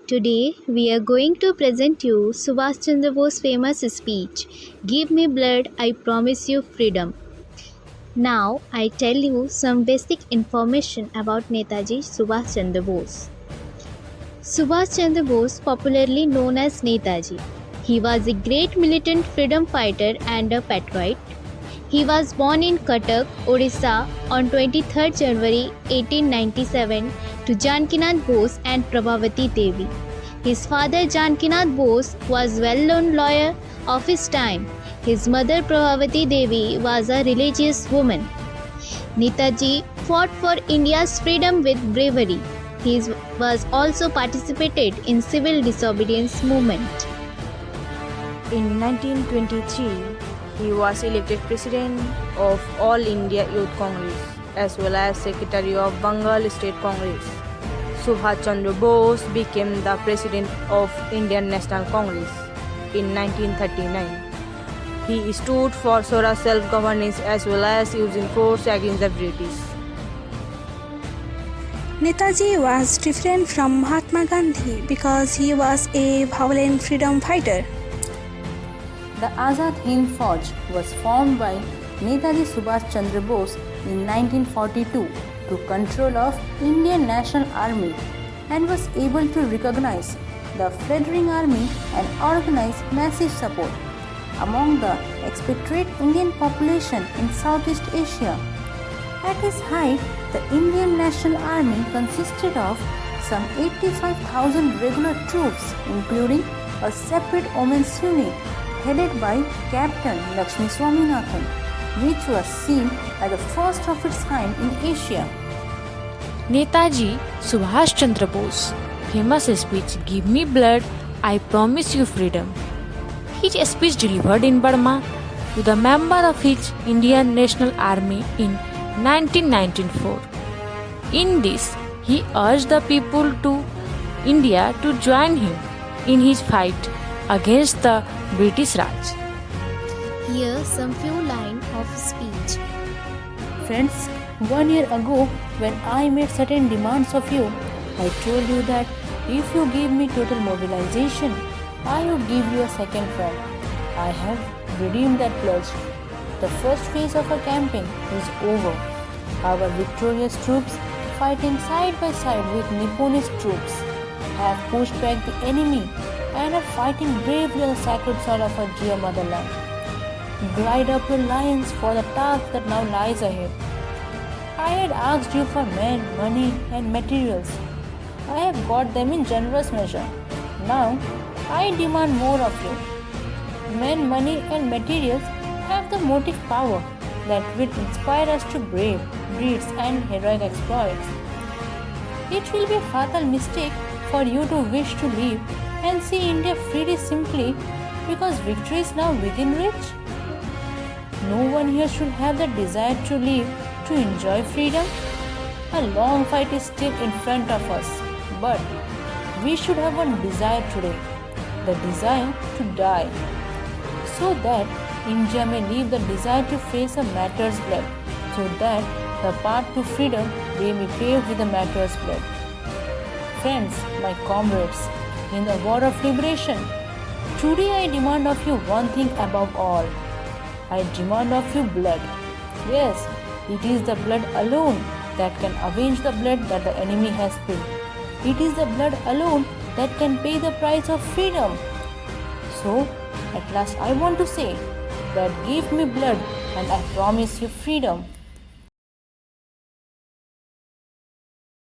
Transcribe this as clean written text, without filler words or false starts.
Today we are going to present you Subhash Chandra Bose's famous speech, "Give me blood, I promise you freedom." Now I tell you some basic information about Netaji Subhash Chandra Bose. Subhash Chandra Bose, popularly known as Netaji. He was a great militant freedom fighter and a patriot. He was born in Cuttack, Odisha on 23rd January 1897 to Janakinath Bose and Prabhavati Devi. His father Janakinath Bose was a well-known lawyer of his time. His mother Prabhavati Devi was a religious woman. Netaji fought for India's freedom with bravery. He was also participated in civil disobedience movement. In 1923, he was elected President of All India Youth Congress as well as Secretary of Bengal State Congress. Subhash Chandra Bose became the President of Indian National Congress in 1939. He stood for Swaraj self-governance as well as using force against the British. Netaji was different from Mahatma Gandhi because he was a violent freedom fighter. The Azad Hind Fauj was formed by Netaji Subhash Chandra Bose in 1942 to control of Indian National Army and was able to recognize the fledgling army and organize massive support among the expatriate Indian population in Southeast Asia. At its height, the Indian National Army consisted of some 85,000 regular troops, including a separate women's unit headed by Captain Lakshmi Swaminathan, which was seen as the first of its kind in Asia. Netaji Subhash Chandra Bose famous speech, "Give me blood, I promise you freedom." His speech delivered in Burma to the member of his Indian National Army in 1994. In this, he urged the people to India to join him in his fight against the British Raj. Here some few lines of speech. Friends, 1 year ago, when I made certain demands of you, I told you that if you give me total mobilization, I would give you a second front. I have redeemed that pledge. The first phase of our campaign is over. Our victorious troops, fighting side by side with Nipponese troops, have pushed back the enemy and are fighting bravely on the sacred soil of our dear motherland. Glide up your lions for the task that now lies ahead. I had asked you for men, money, and materials. I have got them in generous measure. Now, I demand more of you. Men, money, and materials have the motive power that will inspire us to brave deeds and heroic exploits. It will be a fatal mistake for you to wish to live and see India freely simply because victory is now within reach. No one here should have the desire to live to enjoy freedom. A long fight is still in front of us, but we should have one desire today, the desire to die, so that India may leave the desire to face a martyr's blood, so that the path to freedom may be paved with the martyr's blood. Friends, my comrades, in the war of liberation, today I demand of you one thing above all. I demand of you blood. Yes, it is the blood alone that can avenge the blood that the enemy has spilled. It is the blood alone that can pay the price of freedom. So, at last I want to say that give me blood and I promise you freedom.